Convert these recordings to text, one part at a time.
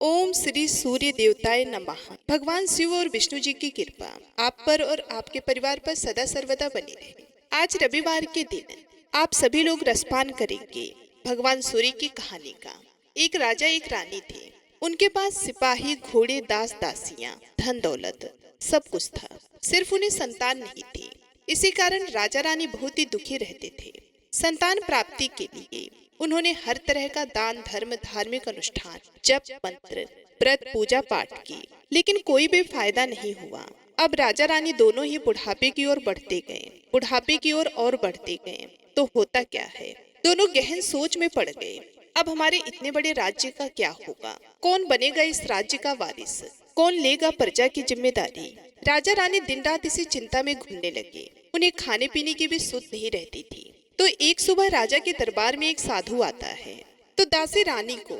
ओम श्री सूर्य देवताय नमः। भगवान शिव और विष्णु जी की कृपा आप पर और आपके परिवार पर सदा सर्वदा बनी रहे। आज रविवार के दिन आप सभी लोग रसपान करेंगे भगवान सूर्य की कहानी का। एक राजा एक रानी थे। उनके पास सिपाही, घोड़े, दास दासियां, धन दौलत सब कुछ था, सिर्फ उन्हें संतान नहीं थी। इसी कारण राजा रानी बहुत ही दुखी रहते थे। संतान प्राप्ति के लिए उन्होंने हर तरह का दान, धर्म, धार्मिक अनुष्ठान, जप, मंत्र, व्रत, पूजा पाठ की, लेकिन कोई भी फायदा नहीं हुआ। अब राजा रानी दोनों ही बुढ़ापे की ओर बढ़ते गए, बुढ़ापे की ओर और बढ़ते गए। तो होता क्या है, दोनों गहन सोच में पड़ गए। अब हमारे इतने बड़े राज्य का क्या होगा? कौन बनेगा इस राज्य का वारिस? कौन लेगा प्रजा की जिम्मेदारी? राजा रानी दिन रात इसी चिंता में घूमने लगे। उन्हें खाने पीने की भी सुध नहीं रहती थी। तो एक सुबह राजा के दरबार में एक साधु आता है। तो दासी रानी को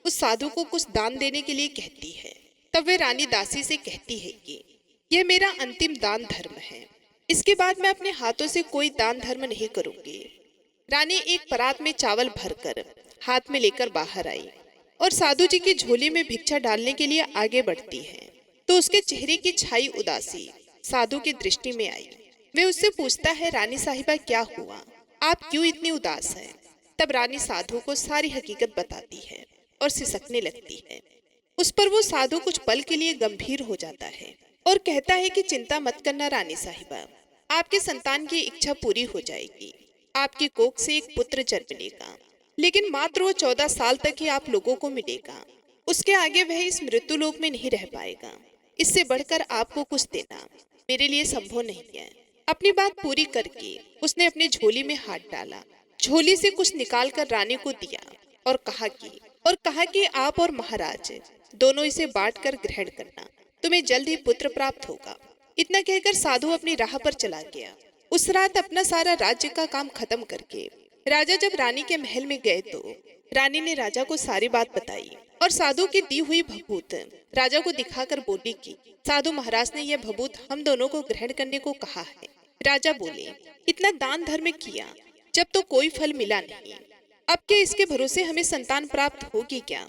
उस साधु को कुछ दान देने के लिए कहती है। तब वे रानी दासी से कहती है कि यह मेरा अंतिम दान धर्म है, इसके बाद मैं अपने हाथों से कोई दान धर्म नहीं करूंगी। रानी एक परात में चावल भरकर हाथ में लेकर बाहर आई और साधु जी की झोली में भिक्षा डालने के लिए आगे बढ़ती है। तो उसके चेहरे की छाई उदासी साधु की दृष्टि में आई। वे उससे पूछता है, रानी साहिबा क्या हुआ, आप क्यों इतनी उदास हैं? तब रानी साधु को सारी हकीकत बताती है और सिसकने लगती है। उस पर वो साधु कुछ पल के लिए गंभीर हो जाता है और कहता है कि चिंता मत करना रानी साहिबा, आपके संतान की इच्छा पूरी हो जाएगी। आपकी कोख से एक पुत्र जन्म लेगा, लेकिन मात्र वो 14 साल तक ही आप लोगों को मिलेगा। उसके आगे वह इस मृत्यु लोक में नहीं रह पाएगा। इससे बढ़कर आपको कुछ देना मेरे लिए संभव नहीं है। अपनी बात पूरी करके उसने अपनी झोली में हाथ डाला, झोली से कुछ निकालकर रानी को दिया और कहा कि आप और महाराज दोनों इसे बांटकर ग्रहण करना, तुम्हें जल्द ही पुत्र प्राप्त होगा। इतना कहकर साधु अपनी राह पर चला गया। उस रात अपना सारा राज्य का काम खत्म करके राजा जब रानी के महल में गए तो रानी ने राजा को सारी बात बताई और साधु की दी हुई भभूत राजा को दिखाकर बोली कि साधु महाराज ने यह भभूत हम दोनों को ग्रहण करने को कहा है। राजा बोले, इतना दान धर्म किया जब तो कोई फल मिला नहीं, अब क्या इसके भरोसे हमें संतान प्राप्त होगी क्या?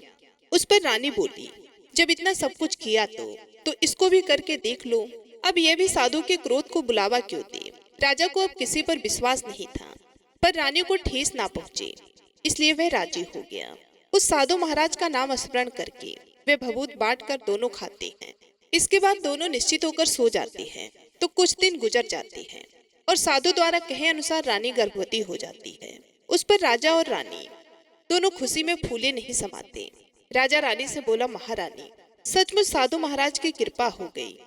उस पर रानी बोली, जब इतना सब कुछ किया तो इसको भी करके देख लो। अब यह भी साधु के क्रोध को बुलावा क्यों दे? राजा को अब किसी पर विश्वास नहीं था, पर रानी को ठेस ना पहुंचे, इसलिए वह राजी हो गया। उस साधु महाराज का नाम स्मरण करके वे भभूत बांटकर दोनों खाते हैं। इसके बाद दोनों निश्चित होकर सो जाते हैं। तो कुछ दिन गुजर जाते हैं और साधु द्वारा कहे अनुसार रानी गर्भवती हो जाती है। उस पर राजा और रानी दोनों खुशी में फूले नहीं समाते। राजा रानी से बोला, महारानी सचमुच साधु महाराज की कृपा हो गई।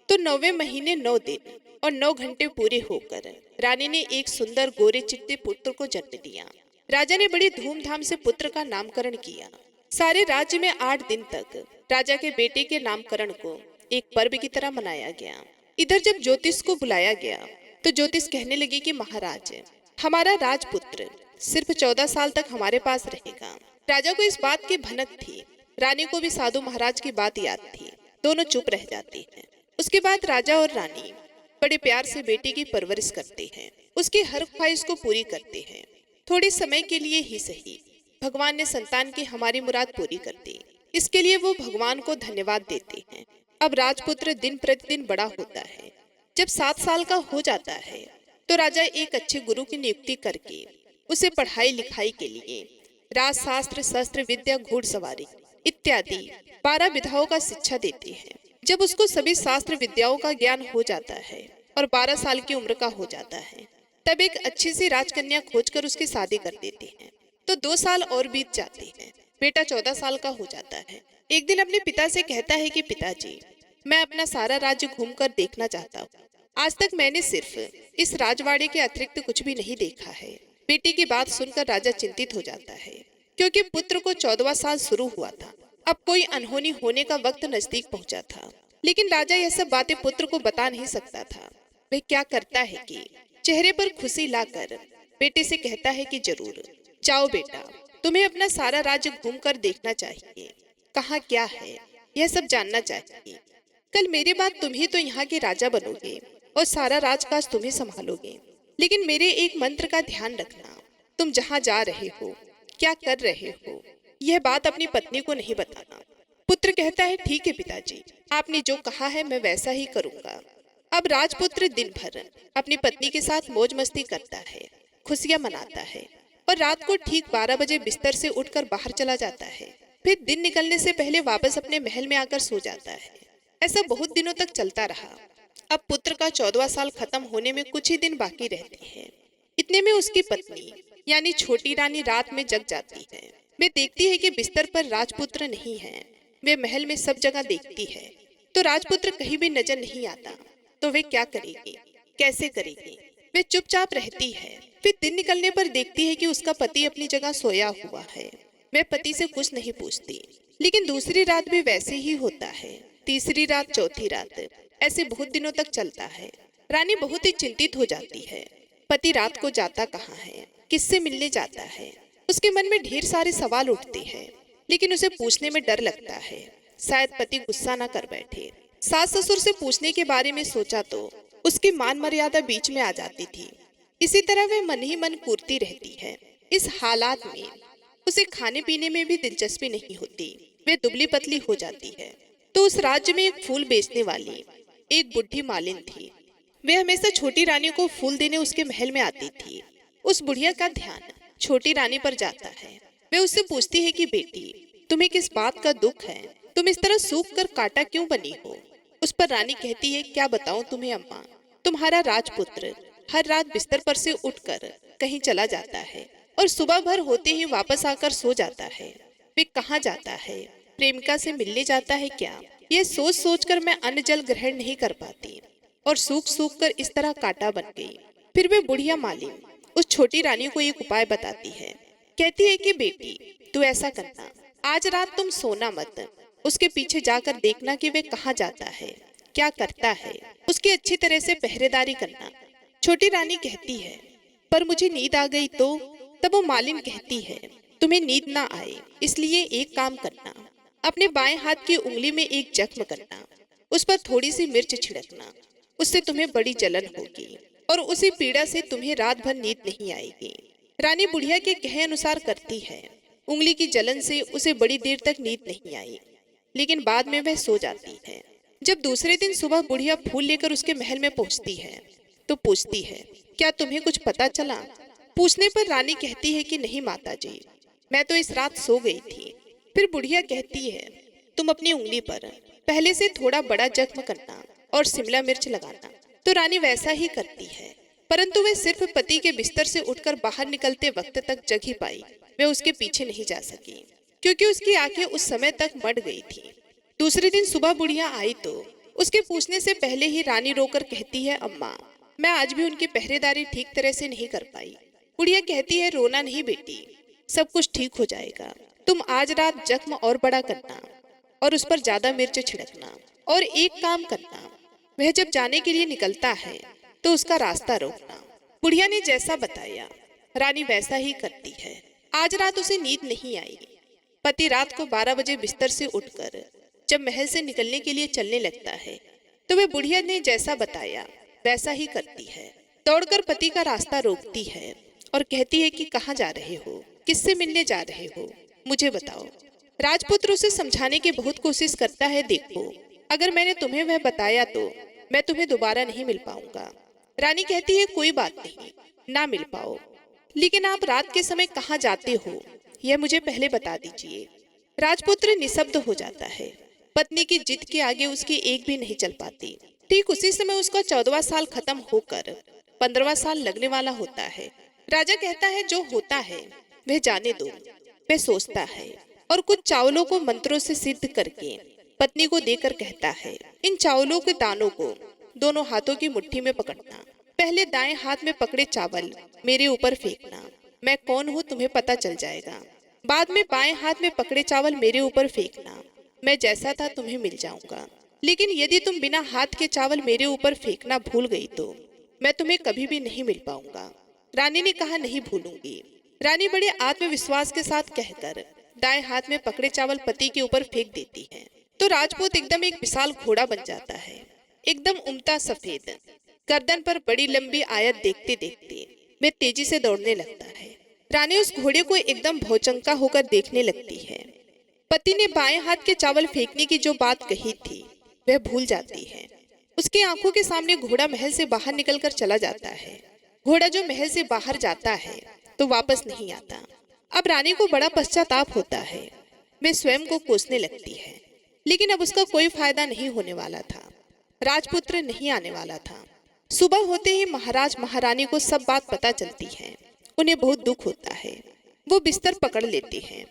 तो 9वें महीने 9 दिन और 9 घंटे पूरे होकर रानी ने एक सुंदर गोरे चिट्टे पुत्र को जन्म दिया। राजा ने बड़ी धूमधाम से पुत्र का नामकरण किया। सारे राज्य में 8 दिन तक राजा के बेटे के नामकरण को एक पर्व की तरह मनाया गया। इधर जब ज्योतिष को बुलाया गया तो ज्योतिष कहने लगी कि महाराज, हमारा राजपुत्र सिर्फ 14 साल तक हमारे पास रहेगा। राजा को इस बात की भनक थी, रानी को भी साधु महाराज की बात याद थी। दोनों चुप रह जाते हैं। उसके बाद राजा और रानी बड़े प्यार से बेटे की परवरिश करते हैं, उसकी हर ख्वाहिश को पूरी करते हैं। थोड़े समय के लिए ही सही, भगवान ने संतान की हमारी मुराद पूरी कर दी, इसके लिए वो भगवान को धन्यवाद देते हैं। अब राजपुत्र दिन प्रतिदिन बड़ा होता है। जब 7 साल का हो जाता है तो राजा एक अच्छे गुरु की नियुक्ति करके उसे पढ़ाई लिखाई के लिए राजशास्त्र, शस्त्र विद्या, घुड़सवारी इत्यादि 12 विधाओं का शिक्षा देते हैं। जब उसको सभी शास्त्र विद्याओं का ज्ञान हो जाता है और 12 साल की उम्र का हो जाता है, तब एक अच्छी सी राजकन्या खोजकर उसकी शादी कर देते हैं। तो 2 साल और बीत जाते हैं। बेटा 14 साल का हो जाता है। एक दिन अपने पिता से कहता है कि पिताजी, मैं अपना सारा राज्य घूमकर देखना चाहता हूँ। आज तक मैंने सिर्फ इस राजवाड़े के अतिरिक्त कुछ भी नहीं देखा है। बेटी की बात सुनकर राजा चिंतित हो जाता है, क्योंकि पुत्र को 14वां साल शुरू हुआ था। अब कोई अनहोनी होने का वक्त नजदीक पहुंचा था, लेकिन राजा यह सब बातें पुत्र को बता नहीं सकता था। वह क्या करता है कि चेहरे पर खुशी लाकर बेटे से कहता है कि जरूर जाओ बेटा, तुम्हें अपना सारा राज्य घूमकर देखना चाहिए। कहाँ क्या है यह सब जानना चाहिए। कल मेरे बाद तुम ही तो यहाँ के राजा बनोगे और सारा राजकाज तुम ही संभालोगे। लेकिन मेरे एक मंत्र का ध्यान रखना, तुम जहाँ जा रहे हो, क्या कर रहे हो, यह बात अपनी पत्नी को नहीं बताना। पुत्र कहता है, ठीक है पिताजी, आपने जो कहा है मैं वैसा ही करूंगा। अब राजपुत्र दिन भर अपनी पत्नी के साथ मौज मस्ती करता है, खुशियां मनाता है और रात को ठीक 12 बजे बिस्तर से उठकर बाहर चला जाता है। फिर दिन निकलने से पहले वापस अपने महल में आकर सो जाता है। ऐसा बहुत दिनों तक चलता रहा। अब पुत्र का 14वां साल खत्म होने में कुछ ही दिन बाकी रहते हैं। इतने में उसकी पत्नी यानी छोटी रानी रात में जग जाती है। वे देखती है कि बिस्तर पर राजपुत्र नहीं है। वे महल में सब जगह देखती है तो राजपुत्र कहीं भी नजर नहीं आता। तो वे क्या करेगी, कैसे करेगी? वे चुपचाप रहती है। फिर दिन निकलने पर देखती है कि उसका पति अपनी जगह सोया हुआ है। वे पति से कुछ नहीं पूछती। लेकिन दूसरी रात भी वैसे ही होता है, तीसरी रात, चौथी रात, ऐसे बहुत दिनों तक चलता है। रानी बहुत ही चिंतित हो जाती है। पति रात को जाता कहाँ है, किससे मिलने जाता है? उसके मन में ढेर सारे सवाल उठते हैं, लेकिन उसे पूछने में डर लगता है, शायद पति गुस्सा ना कर बैठे। सास ससुर से पूछने के बारे में सोचा तो उसकी मान मर्यादा बीच में आ जाती थी। इसी तरह वे मन ही मन कूरती रहती है। इस हालात में उसे खाने पीने में भी दिलचस्पी नहीं होती। वे दुबली पतली हो जाती है। तो उस राज्य में एक फूल बेचने वाली एक बुढ़ी मालिन थी। वे हमेशा छोटी रानी को फूल देने उसके महल में आती थी। उस बुढ़िया का ध्यान छोटी रानी पर जाता है। वे उससे पूछती है कि बेटी, तुम्हें किस बात का दुख है? तुम इस तरह सूख कर काटा क्यों बनी हो? उस पर रानी कहती है, क्या बताऊं तुम्हें अम्मा, तुम्हारा राजपुत्र हर रात बिस्तर पर से उठकर कहीं चला जाता है और सुबह भर होते ही वापस आकर सो जाता है। वे कहाँ जाता है? प्रेमिका से मिलने जाता है क्या? ये सोच सोच कर मैं अन्न जल ग्रहण नहीं कर पाती और सूख सूख कर इस तरह काटा बन गई। फिर वे बुढ़िया मालिन उस छोटी रानी को एक उपाय बताती है। कहती है कि बेटी, तू ऐसा करना, आज रात तुम सोना मत, उसके पीछे जाकर देखना कि वे कहाँ जाता है, क्या करता है, उसकी अच्छी तरह से पहरेदारी करना। छोटी रानी कहती है, पर मुझे नींद आ गई तो? तब वो मालिन कहती है, तुम्हें नींद ना आए इसलिए एक काम करना, अपने बाएं हाथ की उंगली में एक जख्म करना, उस पर थोड़ी सी मिर्च छिड़कना, उससे तुम्हें बड़ी जलन होगी और उसी पीड़ा से तुम्हें रात भर नींद नहीं आएगी। रानी बुढ़िया के कहे अनुसार करती है। उंगली की जलन से उसे बड़ी देर तक नींद नहीं आई, लेकिन बाद में वह सो जाती है। जब दूसरे दिन सुबह बुढ़िया फूल लेकर उसके महल में पहुंचती है तो पूछती है, क्या तुम्हें कुछ पता चला? पूछने पर रानी कहती है कि नहीं माताजी, मैं तो इस रात सो गई थी। फिर बुढ़िया कहती है, तुम अपनी उंगली पर पहले से थोड़ा बड़ा जख्म करना और शिमला मिर्च लगाना। तो रानी वैसा ही करती है, परंतु वे सिर्फ पति के बिस्तर से उठकर बाहर निकलते वक्त तक जग ही पाई। वे उसके पीछे नहीं जा सकी क्योंकि उसकी आंखें उस समय तक मड़ गई थी। दूसरे दिन सुबह बुढ़िया आई तो उसके पूछने से पहले ही रानी रोकर कहती है, अम्मा, मैं आज भी उनकी पहरेदारी ठीक तरह से नहीं कर पाई। बुढ़िया कहती है, रोना नहीं बेटी, सब कुछ ठीक हो जाएगा। तुम आज रात जख्म और बड़ा करना और उस पर ज्यादा मिर्च छिड़कना और एक काम करना, वह जब जाने के लिए निकलता है तो उसका रास्ता रोकना। बुढ़िया ने जैसा बताया रानी वैसा ही करती है। आज रात उसे नींद नहीं आई। पति रात को 12 बजे बिस्तर से उठकर जब महल से निकलने के लिए चलने लगता है तो वह बुढ़िया ने जैसा बताया वैसा ही करती है। दौड़कर पति का रास्ता रोकती है और कहती है कि कहाँ जा रहे हो, किससे मिलने जा रहे हो, मुझे बताओ। राजपुत्र उसे समझाने की बहुत कोशिश करता है, देखो अगर मैंने तुम्हें वह बताया तो मैं तुम्हें दोबारा नहीं मिल पाऊंगा। रानी कहती है, कोई बात नहीं, ना मिल पाओ, लेकिन आप रात के समय कहाँ जाते हो यह मुझे पहले बता दीजिए। राजपुत्र निशब्द हो जाता है। पत्नी की जिद के आगे उसकी एक भी नहीं चल पाती। ठीक उसी समय उसका 14वां साल खत्म होकर 15वां साल लगने वाला होता है। राजा कहता है, जो होता है वह जाने दो। वह सोचता है और कुछ चावलों को मंत्रों से सिद्ध करके पत्नी को देकर कहता है, इन चावलों के दानों को दोनों हाथों की मुट्ठी में पकड़ना। पहले दाएं हाथ में पकड़े चावल मेरे ऊपर फेंकना, मैं कौन हूँ तुम्हें पता चल जाएगा। बाद में बाएं हाथ में पकड़े चावल मेरे ऊपर फेंकना, मैं जैसा था तुम्हें मिल जाऊंगा। लेकिन यदि तुम बिना हाथ के चावल मेरे ऊपर फेंकना भूल गई तो मैं तुम्हें कभी भी नहीं मिल पाऊंगा। रानी ने कहा, नहीं भूलूंगी। रानी बड़े आत्मविश्वास के साथ कहकर दाएं हाथ में पकड़े चावल पति के ऊपर फेंक देती है तो राजपूत एकदम एक विशाल घोड़ा बन जाता है, एकदम उमता सफेद, गर्दन पर बड़ी लंबी आयत देखते देखते वह तेजी से दौड़ने लगता है। रानी उस घोड़े को एकदम भौचंका होकर देखने लगती है। पति ने बाएं हाथ के चावल फेंकने की जो बात कही थी वह भूल जाती है। उसकी आंखों के सामने घोड़ा महल से बाहर निकलकर चला जाता है। घोड़ा जो महल से बाहर जाता है तो वापस नहीं आता। अब रानी को बड़ा पश्चाताप होता है। वह स्वयं को कोसने लगती है, लेकिन अब उसका कोई फायदा नहीं होने वाला था। राजपुत्र नहीं आने वाला था। सुबह होते ही महाराज महारानी को सब बात पता चलती है। उन्हें बहुत दुख होता है। वो बिस्तर पकड़ लेते हैं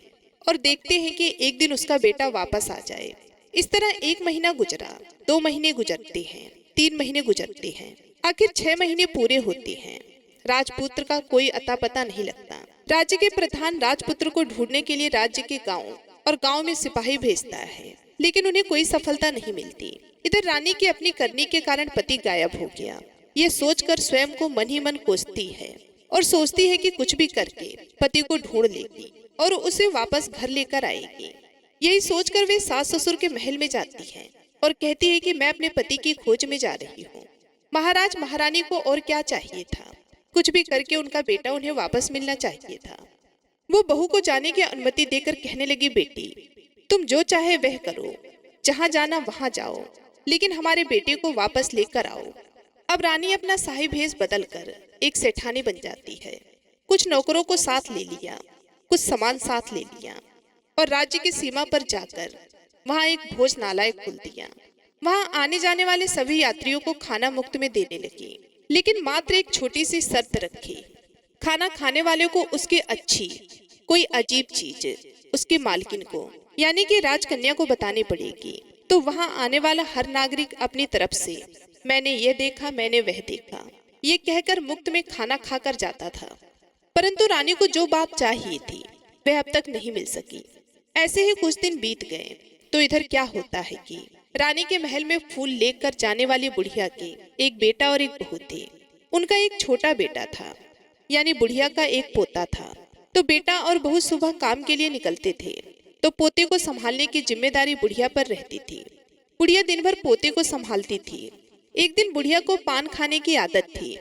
और देखते हैं कि एक दिन उसका बेटा वापस आ जाए। इस तरह 1 महीना गुजरा, 2 महीने गुजरते हैं, 3 महीने गुजरते हैं, आखिर 6 महीने पूरे होते हैं। राजपुत्र का कोई अता पता नहीं लगता। राज्य के प्रधान राजपुत्र को ढूंढने के लिए राज्य के गांव और गांव में सिपाही भेजता है, लेकिन उन्हें कोई सफलता नहीं मिलती। इधर रानी की अपनी करनी के कारण पति गायब हो गया। ये सोचकर स्वयं को मन ही मन कोसती है और सोचती है कि कुछ भी करके पति को ढूंढ लेगी और उसे वापस घर लेकर आएगी। यही सोचकर वे सास ससुर के महल में जाती है और कहती है कि मैं अपने पति की खोज में जा रही हूँ। महाराज महारानी को और क्या चाहिए था, कुछ भी करके उनका बेटा उन्हें वापस मिलना चाहिए था। वो बहू को जाने की अनुमति देकर कहने लगी, बेटी तुम जो चाहे वह करो, जहाँ जाना वहाँ जाओ, लेकिन हमारे बेटे को वापस लेकर आओ। अब रानी अपना शाही भेष बदलकर एक सेठानी बन जाती है। कुछ नौकरों को साथ ले लिया, कुछ सामान साथ ले लिया और राज्य की सीमा पर जाकर वहाँ एक भोजनालय खोल दिया। वहाँ आने जाने वाले सभी यात्रियों को खाना मुफ्त में देने लगी, लेकिन मात्र एक छोटी सी शर्त रखी। खाना खाने वाले को उसकी अच्छी कोई अजीब चीज उसके मालकिन को यानी कि राजकन्या को बतानी पड़ेगी। तो वहाँ आने वाला हर नागरिक अपनी तरफ से मैंने ये देखा, मैंने वह देखा, ये कहकर मुफ्त में खाना खाकर जाता था। परंतु रानी को जो बात चाहिए थी वह अब तक नहीं मिल सकी। ऐसे ही कुछ दिन बीत गए तो इधर क्या होता है कि रानी के महल में फूल लेकर जाने वाली बुढ़िया के एक बेटा और एक बहू थे। उनका एक छोटा बेटा था, यानी बुढ़िया का एक पोता था। तो बेटा और बहू सुबह काम के लिए निकलते थे तो पोते को संभालने की जिम्मेदारी बुढ़िया पर रहती थी। बुढ़िया दिन भर पोते को संभालती थी। एक दिन बुढ़िया को पान खाने की आदत थी,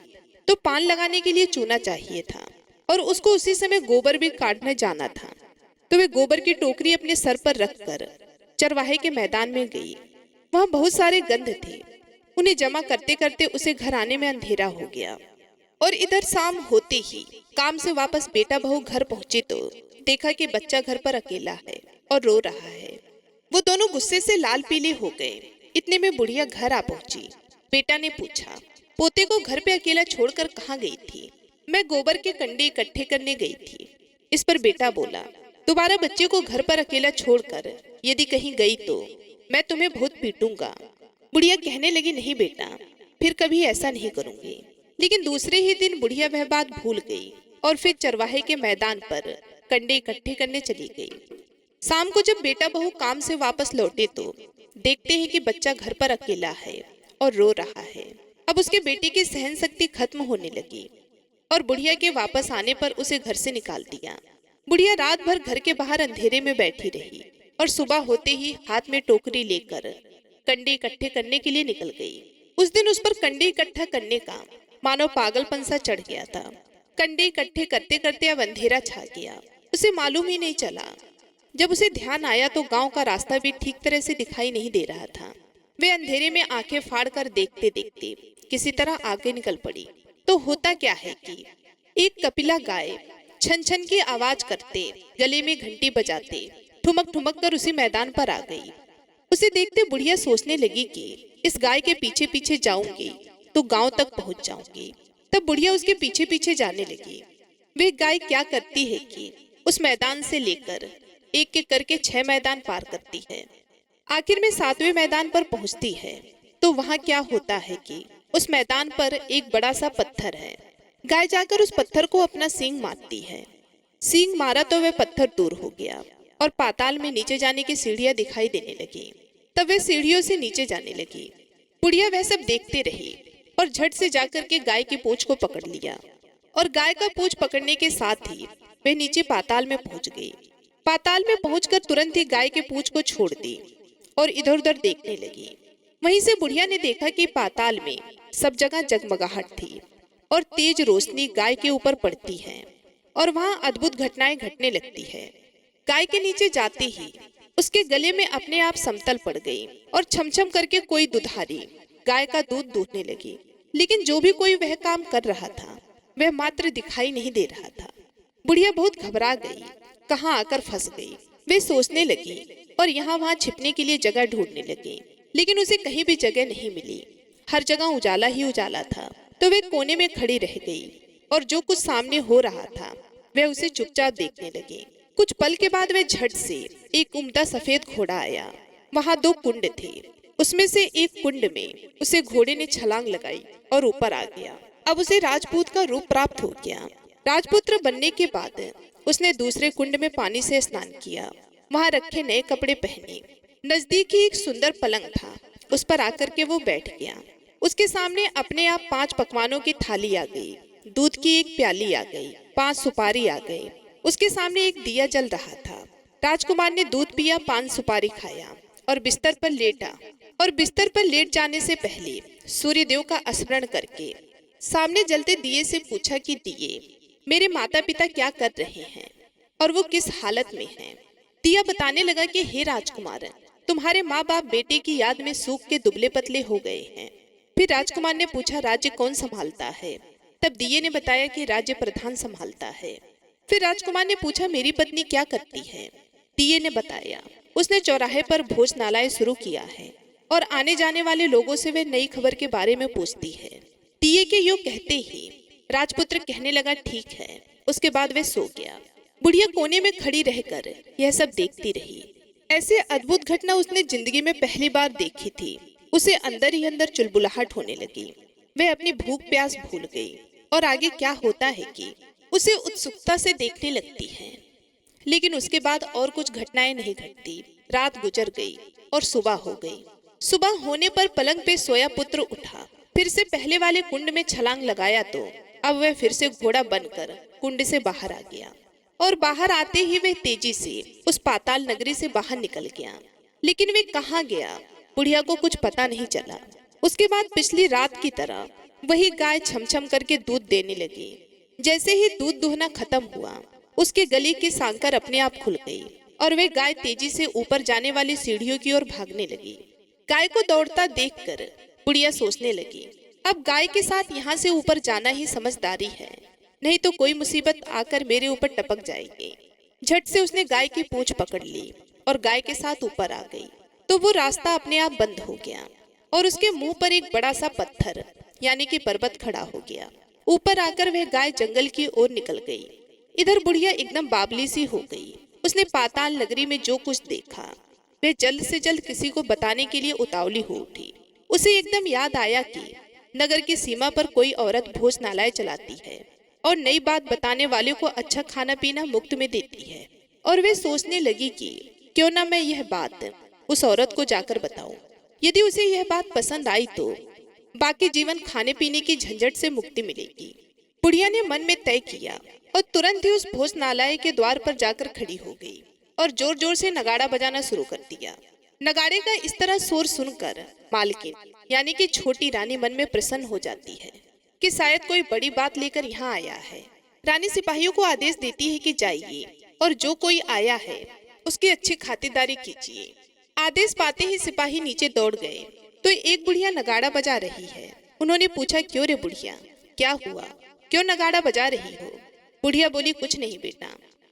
तो पान लगाने के लिए चूना चाहिए था और उसको उसी समय गोबर भी काटने जाना था। तो वे गोबर की टोकरी अपने सर पर रखकर चरवाहे के मैदान में गई। वहाँ बहुत सारे गंध थे। उन्हें जमा करते करते उसे घर आने में अंधेरा हो गया और इधर शाम होते ही काम से वापस बेटा बहू घर पहुंचे तो देखा कि बच्चा घर पर अकेला है और रो रहा है। वो दोनों गुस्से से लाल पीले हो गए। इतने में बुढ़िया घर आ पहुंची। बेटा ने पूछा, पोते को घर पे अकेला छोड़कर कहाँ गई थी? मैं गोबर के कंडे इकट्ठे करने गई थी। इस पर बेटा बोला, दोबारा बच्चे को घर पर अकेला छोड़कर यदि कहीं गई तो मैं तुम्हें बहुत पीटूंगा। बुढ़िया कहने लगी, नहीं बेटा, फिर कभी ऐसा नहीं करूंगी। लेकिन दूसरे ही दिन बुढ़िया वह बात भूल गई और फिर चरवाहे के मैदान पर कंडे इकट्ठे करने चली गई। शाम को जब बेटा बहू काम से वापस लौटे तो देखते हैं कि बच्चा घर पर अकेला है और रो रहा है। अब उसके बेटे की सहन शक्ति खत्म होने लगी और बुढ़िया के वापस आने पर उसे घर से निकाल दिया। बुढ़िया रात भर घर के बाहर अंधेरे में बैठी रही और सुबह होते ही हाथ में टोकरी लेकर कंडे इकट्ठे करने के लिए निकल गई। उस दिन उस पर कंडे इकट्ठा करने का मानो पागलपन सा चढ़ गया था। कंडे इकट्ठे करते करते अब अंधेरा छा गया। उसे मालूम ही नहीं चला। जब उसे ध्यान आया तो गांव का रास्ता भी ठीक तरह से दिखाई नहीं दे रहा था। वे अंधेरे में आंखें फाड़ कर देखते देखते किसी तरह आगे निकल पड़ी। तो होता क्या है कि एक कपिला गाय छन छन की आवाज करते, गले में घंटी बजाते ठुमक ठुमक कर उसी मैदान पर आ गई। उसे देखते बुढ़िया सोचने लगी कि इस गाय के पीछे पीछे जाऊंगी तो गांव तक पहुंच जाऊंगी। तब बुढ़िया उसके पीछे पीछे जाने लगी। वे गाय क्या करती है कि उस मैदान से लेकर एक एक करके 6 मैदान पार करती है। आखिर में 7वें मैदान पर पहुंचती है तो वहां क्या होता है कि उस मैदान पर एक बड़ा सा पत्थर है। गाय जाकर उस पत्थर को अपना सींग मारती है। सींग मारा तो वह पत्थर दूर हो गया और पाताल में नीचे जाने की सीढ़ियां दिखाई देने लगी। तब वह सीढ़ियों से नीचे जाने लगी। बुढ़िया वह सब देखते रही और झट से जाकर के गाय की पूंछ को पकड़ लिया और गाय का पूंछ पकड़ने के साथ ही वह नीचे पाताल में पहुंच गई। पाताल में पहुंचकर तुरंत ही गाय के पूंछ को छोड़ दी और इधर उधर देखने लगी। वहीं से बुढ़िया ने देखा कि पाताल में सब जगह जगमगाहट थी और तेज रोशनी गाय के ऊपर पड़ती है और वहां अद्भुत घटनाएं घटने लगती है। गाय के नीचे जाते ही उसके गले में अपने आप समतल पड़ गई और छमछम करके कोई दुधारी गाय का दूध दूहने लगी। लेकिन जो भी कोई वह काम कर रहा था वह मात्र दिखाई नहीं दे रहा था। बुढ़िया बहुत घबरा गई, कहाँ आकर फंस गई। वे सोचने लगी और यहाँ वहाँ छिपने के लिए जगह ढूंढने लगी, लेकिन उसे कहीं भी जगह नहीं मिली। हर जगह उजाला ही उजाला था। तो वे कोने में खड़ी रह गई और जो कुछ सामने हो रहा था वह उसे चुपचाप देखने लगी। कुछ पल के बाद वह झट से एक उम्दा सफेद घोड़ा आया। वहां 2 कुंड थे। उसमें से एक कुंड में उसे घोड़े ने छलांग लगाई और ऊपर आ गया। अब उसे राजपूत का रूप प्राप्त हो गया। राजपुत्र बनने के बाद उसने दूसरे कुंड में पानी से स्नान किया। वहां रखे नए कपड़े पहने। नजदीक ही एक सुंदर पलंग था, उस पर आकर के वो बैठ गया। उसके सामने अपने आप 5 पकवानों की थाली आ गई, दूध की एक प्याली आ गई, 5 सुपारी आ गई। उसके सामने एक दिया जल रहा था। राजकुमार ने दूध पिया, 5 सुपारी खाया और बिस्तर पर लेटा। और बिस्तर पर लेट जाने से पहले सूर्यदेव का स्मरण करके सामने जलते दिए से पूछा कि दिए, मेरे माता पिता क्या कर रहे हैं और वो किस हालत में हैं। दिया बताने लगा कि हे राजकुमार, तुम्हारे माँ बाप बेटे की याद में सूख के दुबले पतले हो गए हैं। फिर राजकुमार ने पूछा, राज्य कौन संभालता है? तब दिए ने बताया कि राज्य प्रधान संभालता है। फिर राजकुमार ने पूछा, मेरी पत्नी क्या करती है? दिए ने बताया, उसने चौराहे पर भोजनालय शुरू किया है और आने जाने वाले लोगों से वह नई खबर के बारे में पूछती है। दिए के यूं कहते ही राजपुत्र कहने लगा, ठीक है। उसके बाद वह सो गया। बुढ़िया कोने में खड़ी रहकर यह सब देखती रही। ऐसे अद्भुत घटना उसने जिंदगी में पहली बार देखी थी। उसे अंदर ही अंदर चुलबुलाहट होने लगी। वह अपनी भूख प्यास भूल गई और आगे क्या होता है कि उसे उत्सुकता से देखने लगती है। लेकिन उसके बाद और कुछ घटनाएं नहीं घटती। रात गुजर गई और सुबह हो गई। सुबह होने पर पलंग पे सोया पुत्र उठा, फिर से पहले वाले कुंड में छलांग लगाया तो अब वह फिर से घोड़ा बनकर कुंड से बाहर आ गया। और बाहर आते ही वह तेजी से उस पाताल नगरी से बाहर निकल गया। लेकिन वे कहाँ गया, बुढ़िया को कुछ पता नहीं चला। उसके बाद पिछली रात की तरह वही गाय छमछम करके दूध देने लगी। जैसे ही दूध दुहना खत्म हुआ, उसके गले की सांकर अपने आप खुल गई और वे गाय तेजी से ऊपर जाने वाली सीढ़ियों की ओर भागने लगी। गाय को दौड़ता देखकर बुढ़िया सोचने लगी, अब गाय के साथ यहाँ से ऊपर जाना ही समझदारी है, नहीं तो कोई मुसीबत आकर मेरे ऊपर टपक जाएगी। झट से उसने गाय की पूंछ पकड़ ली और गाय के साथ ऊपर आ गई। तो वो रास्ता अपने आप बंद हो गया और उसके मुंह पर एक बड़ा सा पत्थर यानी कि पर्वत खड़ा हो गया। ऊपर आकर वह गाय जंगल की ओर निकल गई। इधर बुढ़िया एकदम बावली सी हो गई। उसने पाताल नगरी में जो कुछ देखा वह जल्द से जल्द किसी को बताने के लिए उतावली हो उठी। उसे एकदम याद आया कि नगर की सीमा पर कोई औरत भोजनालय चलाती है और नई बात बताने वाले को अच्छा खाना पीना मुफ्त में देती है। और वे सोचने लगी कि क्यों ना मैं यह बात उस औरत को जाकर बताऊं। यदि उसे यह बात पसंद आई तो बाकी जीवन खाने पीने की झंझट से मुक्ति मिलेगी। बुढ़िया ने मन में तय किया और तुरंत ही उस भोजनालय के द्वार पर जाकर खड़ी हो गई और जोर जोर से नगाड़ा बजाना शुरू कर दिया। नगाड़े का इस तरह शोर सुनकर मालकिन यानी कि छोटी रानी मन में प्रसन्न हो जाती है कि शायद कोई बड़ी बात लेकर यहाँ आया है। रानी सिपाहियों को आदेश देती है कि जाइए और जो कोई आया है उसकी अच्छी खातिरदारी कीजिए। आदेश पाते ही सिपाही नीचे दौड़ गए तो एक बुढ़िया नगाड़ा बजा रही है। उन्होंने पूछा, क्यों रे बुढ़िया, क्या हुआ, क्यों नगाड़ा बजा रही हो? बुढ़िया बोली, कुछ नहीं बेटा,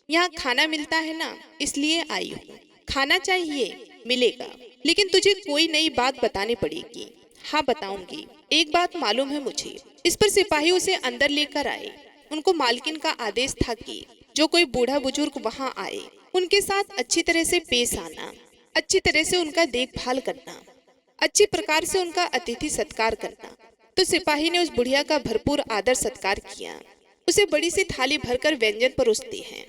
यहाँ खाना मिलता है ना, इसलिए आई हूँ। खाना चाहिए, मिलेगा, लेकिन तुझे कोई नई बात बतानी पड़ेगी। हाँ बताऊंगी, एक बात मालूम है मुझे। इस पर सिपाही उसे अंदर लेकर आए। उनको मालकिन का आदेश था कि जो कोई बूढ़ा बुजुर्ग वहाँ आए उनके साथ अच्छी तरह से पेश आना, अच्छी तरह से उनका देखभाल करना, अच्छी प्रकार से उनका अतिथि सत्कार करना। तो सिपाही ने उस बुढ़िया का भरपूर आदर सत्कार किया। उसे बड़ी सी थाली भरकर व्यंजन परोसते हैं।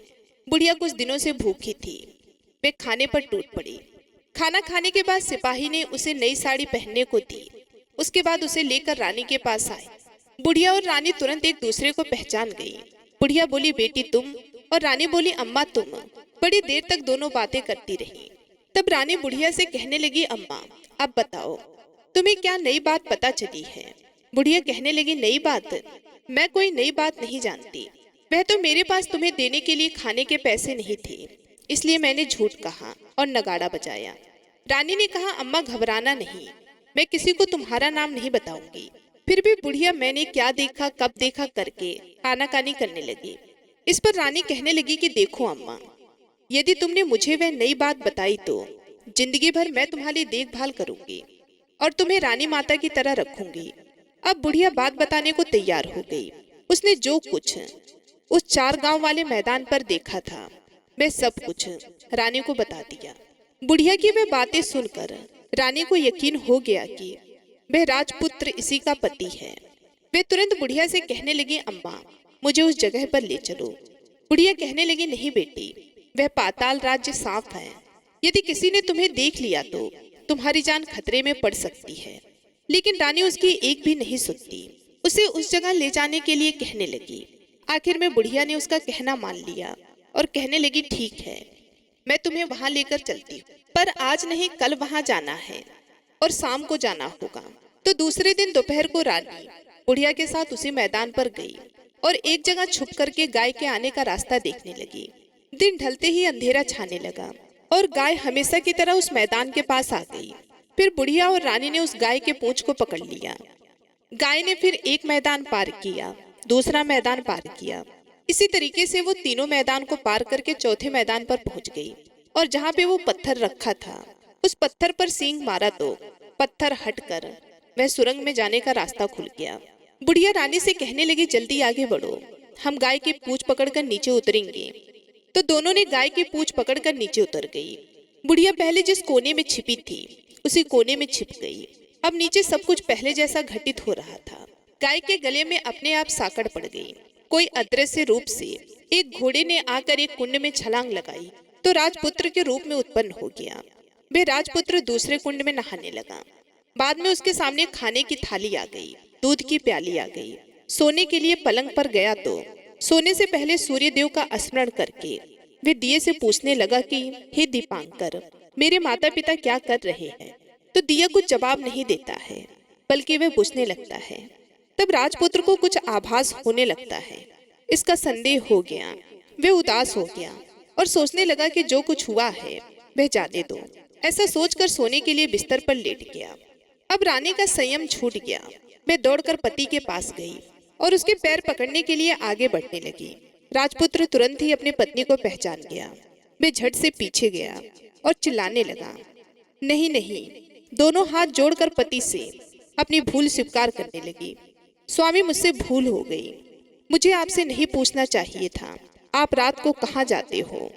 बुढ़िया कुछ दिनों से भूखी थी। वे खाने पर टूट पड़ी। खाना खाने के बाद सिपाही ने उसे नई साड़ी पहनने को दी। उसके बाद उसे लेकर रानी के पास आए। बुढ़िया और रानी तुरंत एक दूसरे को पहचान गई। बुढ़िया बोली, बेटी तुम? और रानी बोली, अम्मा तुम? बड़ी देर तक दोनों बातें करती रही। तब रानी बुढ़िया से कहने लगी, अम्मा अब बताओ तुम्हें क्या नई बात पता चली है? बुढ़िया कहने लगी, नई बात? मैं कोई नई बात नहीं जानती। वह तो मेरे पास तुम्हें देने के लिए खाने के पैसे नहीं थे, इसलिए मैंने झूठ कहा और नगाड़ा बजाया। रानी ने कहा, अम्मा घबराना नहीं, मैं किसी को तुम्हारा नाम नहीं बताऊंगी। फिर भी बुढ़िया मैंने क्या देखा कब देखा करके आनाकानी करने लगी। इस पर रानी कहने लगी कि देखो अम्मा, यदि तुमने मुझे वह नई बात बताई तो जिंदगी भर मैं तुम्हारी देखभाल करूंगी और तुम्हें रानी माता की तरह रखूंगी। अब बुढ़िया बात बताने को तैयार हो गई। उसने जो कुछ उस 4 गांव वाले मैदान पर देखा था वह सब कुछ रानी को बता दिया। बुढ़िया की वह बातें सुनकर रानी को यकीन हो गया कि वह राजपुत्र इसी का पति है। वे तुरंत बुढ़िया से कहने लगी, अम्मा मुझे उस जगह पर ले चलो। बुढ़िया कहने लगी, नहीं बेटी, वह पाताल राज्य साफ है। यदि किसी ने तुम्हें देख लिया तो तुम्हारी जान खतरे में पड़ सकती है। लेकिन रानी उसकी एक भी नहीं सुनती, उसे उस जगह ले जाने के लिए कहने लगी। आखिर में बुढ़िया ने उसका कहना मान लिया और कहने लगी, ठीक है, मैं तुम्हें वहां लेकर चलती हूँ, पर आज नहीं कल वहां जाना है और शाम को जाना होगा। तो दूसरे दिन दोपहर को रानी बुढ़िया के साथ उसी मैदान पर गई और एक जगह छुप करके गाय के आने का रास्ता देखने लगी। दिन ढलते ही अंधेरा छाने लगा और गाय हमेशा की तरह उस मैदान के पास आ गई। फिर बुढ़िया और रानी ने उस गाय के पूंछ को पकड़ लिया। गाय ने फिर एक मैदान पार किया, दूसरा मैदान पार किया। इसी तरीके से वो तीनों मैदान को पार करके चौथे मैदान पर पहुंच गई और जहाँ पे वो पत्थर रखा था उस पत्थर पर सींग मारा तो पत्थर हटकर वह सुरंग में जाने का रास्ता खुल गया। बुढ़िया रानी से कहने लगी, जल्दी आगे बढ़ो, हम गाय की पूंछ पकड़कर नीचे उतरेंगे। तो दोनों ने गाय की पूंछ पकड़कर नीचे उतर गई। बुढ़िया पहले जिस कोने में छिपी थी उसी कोने में छिप गई। अब नीचे सब कुछ पहले जैसा घटित हो रहा था। गाय के गले में अपने आप साकड़ पड़ गई। कोई अदृश्य रूप से एक घोड़े ने आकर एक कुंड में छलांग लगाई तो राजपुत्र के रूप में उत्पन्न हो गया। वह राजपुत्र दूसरे कुंड में नहाने लगा। बाद में उसके सामने खाने की थाली आ गई, दूध की प्याली आ गई। सोने के लिए पलंग पर गया तो सोने से पहले सूर्य देव का स्मरण करके वे दिए से पूछने लगा कि हे दीपांकर, मेरे माता पिता क्या कर रहे हैं? तो दिया कुछ जवाब नहीं देता है, बल्कि वह पूछने लगता है। तब राजपुत्र को कुछ आभास होने लगता है। इसका संदेह हो गया। वह उदास हो गया और सोचने लगा कि जो कुछ हुआ है वह जाने दो। ऐसा सोचकर सोने के लिए बिस्तर पर लेट गया। अब रानी का संयम छूट गया। वह दौड़कर पति के पास गई और उसके पैर पकड़ने के लिए आगे बढ़ने लगी। राजपुत्र तुरंत ही अपनी पत्नी को पहचान गया। वह झट से पीछे गया और चिल्लाने लगा, नहीं नहीं। दोनों हाथ जोड़कर पति से अपनी भूल स्वीकार करने लगी। स्वामी, मुझसे भूल हो गई। मुझे आपसे नहीं पूछना चाहिए था, आप रात को कहाँ जाते हो?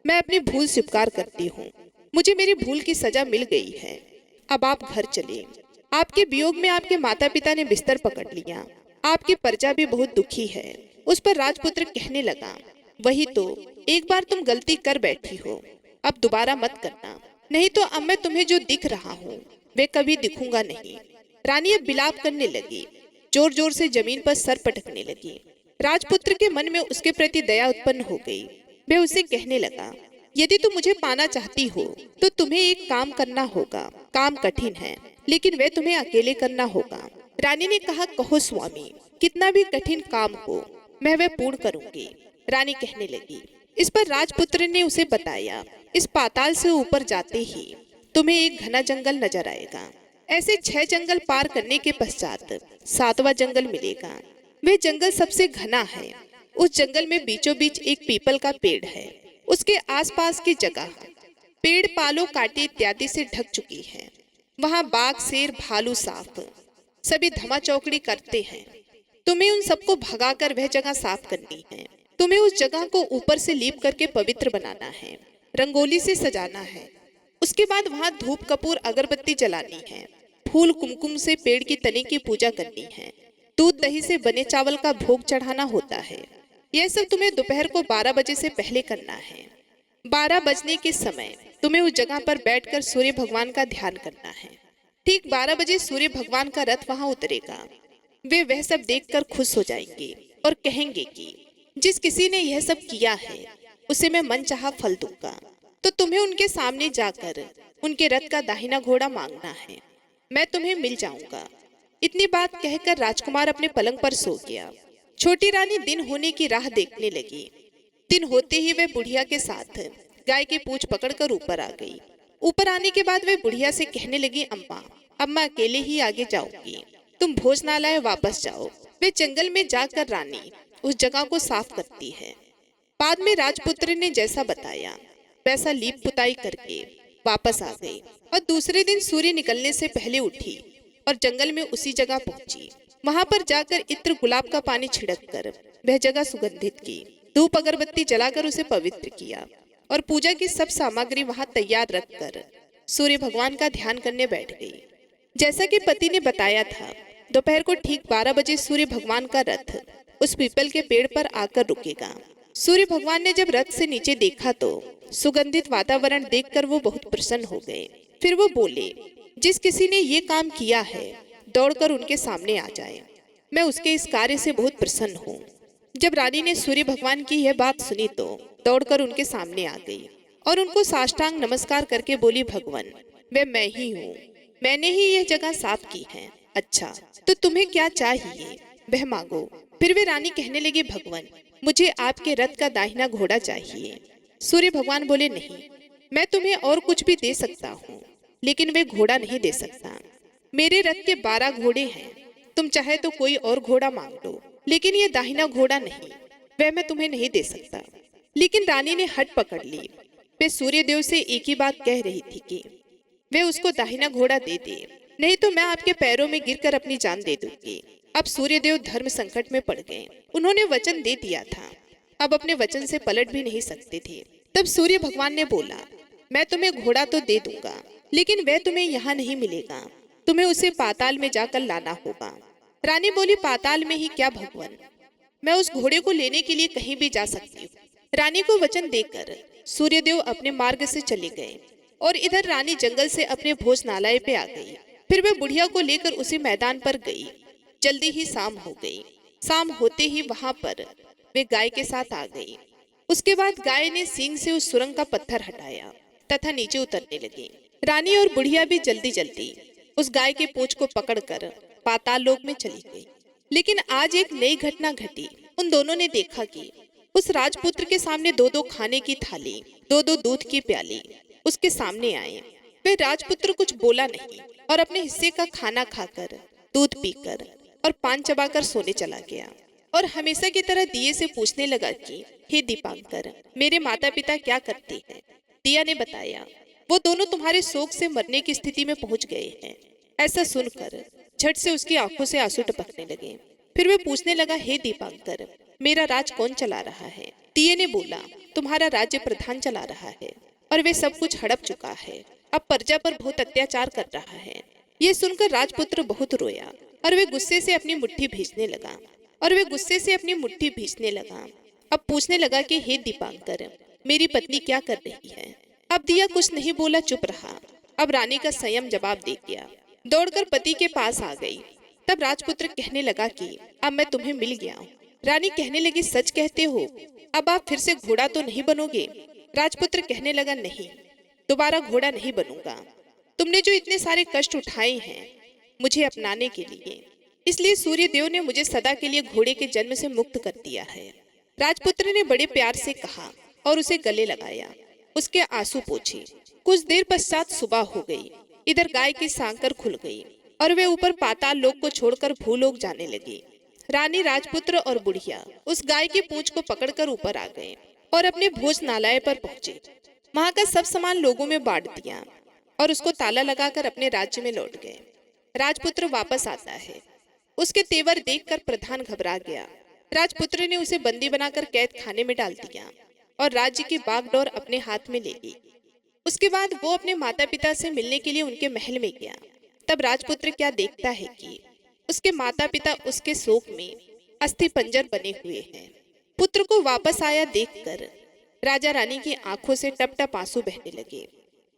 मैं अपनी भूल स्वीकार करती हूँ। मुझे मेरी भूल की सजा मिल गई है। अब आप घर चले। आपके वियोग में आपके माता पिता ने बिस्तर पकड़ लिया। आपकी प्रजा भी बहुत दुखी है। उस पर राजपुत्र कहने लगा, वही तो, एक बार तुम गलती कर बैठी हो, अब दोबारा मत करना, नहीं तो अब मैं तुम्हें जो दिख रहा हूँ वे कभी दिखूंगा नहीं। रानी अब विलाप करने लगी, जोर जोर से जमीन पर सर पटकने लगी। राजपुत्र के मन में उसके प्रति दया उत्पन्न हो गई। वह उसे कहने लगा, यदि तुम मुझे पाना चाहती हो तो तुम्हें एक काम करना होगा। काम कठिन है, लेकिन वह तुम्हें अकेले करना होगा। रानी ने कहा, कहो स्वामी, कितना भी कठिन काम हो मैं वह पूर्ण करूंगी। रानी कहने लगी। इस पर राजपुत्र ने उसे बताया, इस पाताल से ऊपर जाते ही तुम्हें एक घना जंगल नजर आएगा। ऐसे 6 जंगल पार करने के पश्चात 7वां जंगल मिलेगा। वह जंगल सबसे घना है। उस जंगल में बीचों बीच एक पीपल का पेड़ है। उसके आसपास की जगह पेड़ पालों, कांटे इत्यादि से ढक चुकी है। वहाँ बाघ, शेर, भालू, सांप सभी धमा चौकड़ी करते हैं। तुम्हें उन सबको भगाकर वह जगह साफ करनी है। तुम्हें उस जगह को ऊपर से लीप करके पवित्र बनाना है, रंगोली से सजाना है। उसके बाद वहाँ धूप, कपूर, अगरबत्ती जलानी है। फूल कुमकुम से पेड़ की तने की पूजा करनी है। दूध दही से बने चावल का भोग चढ़ाना होता है। यह सब तुम्हें दोपहर को 12 बजे से पहले करना है। 12 बजने के समय तुम्हें उस जगह पर बैठकर सूर्य भगवान का ध्यान करना है। ठीक 12 बजे सूर्य भगवान का रथ वहां उतरेगा। वे वह सब देखकर खुश हो जाएंगे और कहेंगे कि जिस किसी ने यह सब किया है उसे मैं मनचाहा फल दूंगा। तो तुम्हें उनके सामने जाकर उनके रथ का दाहिना घोड़ा मांगना है, मैं तुम्हें मिल जाऊंगा। इतनी बात कहकर राजकुमार अपने पलंग पर सो गया। छोटी रानी दिन होने की राह देखने लगी। दिन होते ही वह बुढ़िया के साथ गाय की पूंछ पकड़कर ऊपर आ गई। ऊपर आने के बाद वे बुढ़िया से कहने लगी, अम्मा अब मैं अकेले ही आगे जाऊंगी, तुम भोजनालय वापस जाओ। वे जंगल में जाकर रानी उस जगह को साफ करती है। बाद में राजपुत्र ने जैसा बताया वैसा लीप पुताई करके वापस आ गई और दूसरे दिन सूर्य निकलने से पहले उठी और जंगल में उसी जगह पहुंची। वहां पर जाकर इत्र गुलाब का पानी छिड़क कर वह जगह सुगंधित की, धूप अगरबत्ती जलाकर उसे पवित्र किया और पूजा की सब सामग्री वहां तैयार रखकर सूर्य भगवान का ध्यान करने बैठ गई। जैसा कि पति ने बताया था, दोपहर को ठीक 12 बजे सूर्य भगवान का रथ उस पीपल के पेड़ पर आकर रुकेगा। सूर्य भगवान ने जब रथ से नीचे देखा तो सुगंधित वातावरण देखकर वो बहुत प्रसन्न हो गए। फिर वो बोले, जिस किसी ने ये काम किया है दौड़कर उनके सामने आ जाए, मैं उसके इस कार्य से बहुत प्रसन्न हूँ। जब रानी ने सूर्य भगवान की यह बात सुनी तो दौड़कर उनके सामने आ गई और उनको साष्टांग नमस्कार करके बोली, भगवान वह मैं ही हूँ, मैंने ही यह जगह साफ की है। अच्छा तो तुम्हें क्या चाहिए वह मांगो। फिर वे रानी कहने लगी, भगवान मुझे आपके रथ का दाहिना घोड़ा चाहिए। सूर्य भगवान बोले, नहीं मैं तुम्हें और कुछ भी दे सकता हूँ लेकिन वे घोड़ा नहीं दे सकता। मेरे रथ के 12 घोड़े हैं, तुम चाहे तो कोई और घोड़ा मांग लो, लेकिन ये दाहिना घोड़ा नहीं, वह मैं तुम्हें नहीं दे सकता। लेकिन रानी ने हट पकड़ ली। वे सूर्यदेव से एक ही बात कह रही थी कि वे उसको दाहिना घोड़ा दे दे, नहीं तो मैं आपके पैरों में गिरकर अपनी जान दे दूंगी। अब सूर्यदेव धर्म संकट में पड़ गए। उन्होंने वचन दे दिया था, अब अपने वचन से पलट भी नहीं सकते थे। तब सूर्य भगवान ने बोला, मैं तुम्हें घोड़ा तो दे दूंगा लेकिन वह तुम्हें यहाँ नहीं मिलेगा, तुम्हें उसे पाताल में जाकर लाना होगा। रानी बोली, पाताल में ही क्या भगवान, मैं उस घोड़े को लेने के लिए कहीं भी जा सकती हूँ। रानी को वचन देकर सूर्यदेव अपने मार्ग से चले गए और इधर रानी जंगल से अपने भोजनालय पे आ गई। फिर वह बुढ़िया को लेकर उसी मैदान पर गई। जल्दी ही शाम हो गई। शाम होते ही वहां पर वे गाय के साथ आ गई। उसके बाद गाय ने सींग से उस सुरंग का पत्थर हटाया तथा नीचे उतरने लगी। रानी और बुढ़िया भी जल्दी जल्दी उस गाय के पूंछ को पकड़कर पाताल लोक में चली गई। लेकिन आज एक नई घटना घटी। उन दोनों ने देखा कि उस राजपुत्र के सामने 2-2 खाने की थाली, 2-2 दूध की प्याली उसके सामने आए। वह राजपुत्र कुछ बोला नहीं और अपने हिस्से का खाना खाकर, दूध पीकर और पान चबाकर सोने चला गया और हमेशा की तरह दिये से पूछने लगा कि हे दीपांकर, मेरे माता पिता क्या करते हैं। दिया ने बताया, वो दोनों तुम्हारे शोक से मरने की स्थिति में पहुंच गए हैं। ऐसा सुनकर झट से उसकी आंखों से आंसू टपकने लगे। फिर वे पूछने लगा, हे दीपांकर, मेरा राज कौन चला रहा है। दिये ने बोला, तुम्हारा राज्य प्रधान चला रहा है और वे सब कुछ हड़प चुका है, अब प्रजा पर बहुत अत्याचार कर रहा है। ये सुनकर राजपुत्र बहुत रोया और वे गुस्से से अपनी मुट्ठी भींचने लगा अब पूछने लगा कि हे दीपांकर, मेरी पत्नी क्या कर रही है। अब दिया कुछ नहीं बोला, चुप रहा। अब रानी का संयम जवाब दे दिया। दौड़कर पति के पास आ गई। तब राजपुत्र कहने लगा कि अब मैं तुम्हें मिल गया हूँ। रानी कहने लगी, सच कहते हो, अब आप फिर से घोड़ा तो नहीं बनोगे। राजपुत्र कहने लगा, नहीं, दोबारा घोड़ा नहीं बनूंगा। तुमने जो इतने सारे कष्ट उठाए हैं मुझे अपनाने के लिए, इसलिए सूर्य देव ने मुझे सदा के लिए घोड़े के जन्म से मुक्त कर दिया है। राजपुत्र ने बड़े प्यार से कहा और उसे गले लगाया, उसके आंसू पोंछे। कुछ देर पश्चात सुबह हो गई। इधर गाय की सांकर खुल गई और वे ऊपर पाताल लोक को छोड़कर भूलोक जाने लगे। रानी, राजपुत्र और बुढ़िया उस गाय की पूंछ को पकड़कर ऊपर आ गए और अपने भोजनालय पर पहुंचे। वहां का सब सामान लोगों में बांट दिया और उसको ताला लगाकर अपने राज्य में लौट गए। राजपुत्र वापस आता है। उसके तेवर देखकर प्रधान घबरा गया। राजपुत्र ने उसे बंदी बनाकर कैद खाने में डाल दिया और राज्य की बागडोर अपने हाथ में ले ली। उसके बाद वो अपने माता पिता से मिलने के लिए उनके महल में गया। तब राजपुत्र क्या देखता है कि उसके माता पिता उसके शोक में अस्थि पंजर बने हुए हैं। पुत्र को वापस आया देखकर राजा रानी की आंखों से टप टप आंसू बहने लगे।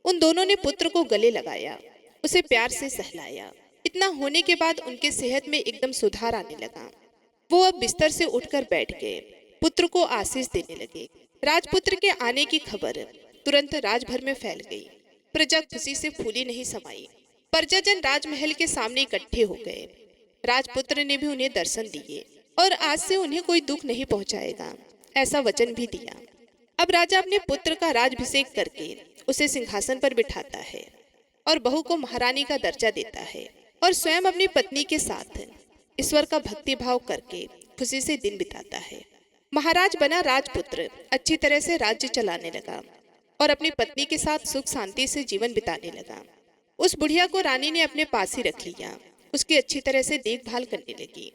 उन दोनों ने पुत्र को गले लगाया, उसे प्यार से सहलाया। इतना होने के बाद उनके सेहत में एकदम सुधार आने लगा। वो अब बिस्तर से उठकर बैठ गए, पुत्र को आशीष देने लगे। राजपुत्र के आने की खबर तुरंत राजभर में फैल गई। प्रजा खुशी से फूली नहीं समाई। प्रजाजन राजमहल के सामने इकट्ठे हो गए। राजपुत्र ने भी उन्हें दर्शन दिए और आज से उन्हें कोई दुख नहीं पहुंचाएगा, ऐसा वचन भी दिया। अब राजा अपने पुत्र का राज्याभिषेक करके उसे सिंहासन पर बिठाता है और बहू को महारानी का दर्जा देता है और स्वयं अपनी पत्नी के साथ ईश्वर का भक्ति भाव करके खुशी से दिन बिताता है। महाराज बना राजपुत्र अच्छी तरह से राज्य चलाने लगा और अपनी पत्नी के साथ सुख शांति से जीवन बिताने लगा। उस बुढ़िया को रानी ने अपने पास ही रख लिया, उसकी अच्छी तरह से देखभाल करने लगी।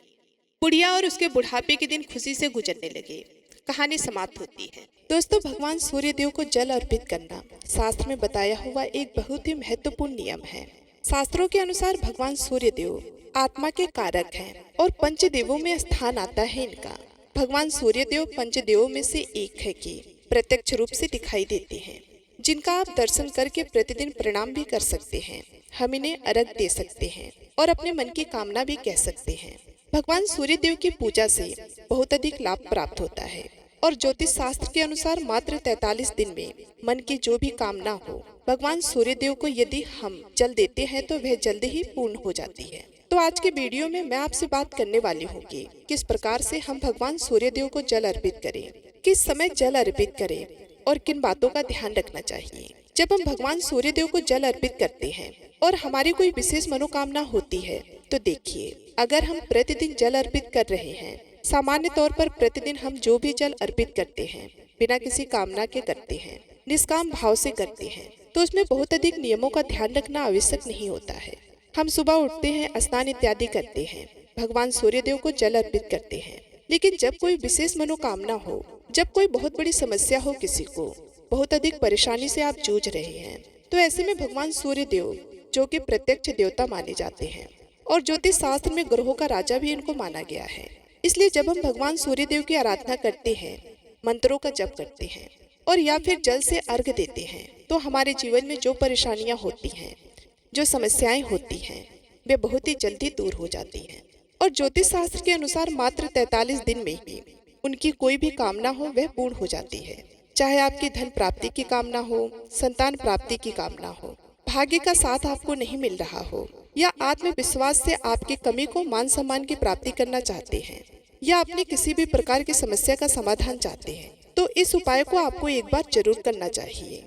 बुढ़िया और उसके बुढ़ापे के दिन खुशी से गुजरने लगे। कहानी समाप्त होती है। दोस्तों, भगवान सूर्य देव को जल अर्पित करना शास्त्र में बताया हुआ एक बहुत ही महत्वपूर्ण नियम है। शास्त्रों के अनुसार भगवान सूर्य देव आत्मा के कारक हैं और पंचदेवों में स्थान आता है इनका। भगवान सूर्य देव पंचदेवों में से एक है कि प्रत्यक्ष रूप से दिखाई देते हैं, जिनका आप दर्शन करके प्रतिदिन प्रणाम भी कर सकते हैं। हम इन्हें अर्घ दे सकते हैं और अपने मन की कामना भी कह सकते हैं। भगवान सूर्य देव की पूजा से बहुत अधिक लाभ प्राप्त होता है और ज्योतिष शास्त्र के अनुसार मात्र 43 दिन में मन की जो भी कामना हो, भगवान सूर्य देव को यदि हम जल देते हैं तो वह जल्द ही पूर्ण हो जाती है। तो आज के वीडियो में मैं आपसे बात करने वाली हूँ कि किस प्रकार से हम भगवान सूर्य देव को जल अर्पित करें, किस समय जल अर्पित करें और किन बातों का ध्यान रखना चाहिए। जब हम भगवान सूर्य देव को जल अर्पित करते हैं और हमारी कोई विशेष मनोकामना होती है तो देखिए, अगर हम प्रतिदिन जल अर्पित कर रहे हैं, सामान्य तौर पर प्रतिदिन हम जो भी जल अर्पित करते हैं बिना किसी कामना के करते हैं, निष्काम भाव से करते हैं, तो उसमें बहुत अधिक नियमों का ध्यान रखना आवश्यक नहीं होता है। हम सुबह उठते हैं, स्नान इत्यादि करते हैं, भगवान सूर्य देव को जल अर्पित करते हैं। लेकिन जब कोई विशेष मनोकामना हो, जब कोई बहुत बड़ी समस्या हो, किसी को बहुत अधिक परेशानी से आप जूझ रहे हैं, तो ऐसे में भगवान सूर्य देव जो कि प्रत्यक्ष देवता माने जाते हैं और ज्योतिष शास्त्र में ग्रहों का राजा भी इनको माना गया है। इसलिए जब हम भगवान सूर्य देव की आराधना करते हैं, मंत्रों का जप करते हैं और या फिर जल से अर्घ देते हैं, तो हमारे जीवन में जो परेशानियां होती हैं, जो समस्याएं होती हैं, वे बहुत ही जल्दी दूर हो जाती हैं। और ज्योतिष शास्त्र के अनुसार मात्र 43 दिन में ही उनकी कोई भी कामना हो वह पूर्ण हो जाती है। चाहे आपकी धन प्राप्ति की कामना हो, संतान प्राप्ति की कामना हो, भाग्य का साथ आपको नहीं मिल रहा हो, या आत्मविश्वास से आपकी कमी को मान सम्मान की प्राप्ति करना चाहते हैं, या अपनी किसी भी प्रकार की समस्या का समाधान चाहते हैं, तो इस उपाय को आपको एक बार जरूर करना चाहिए।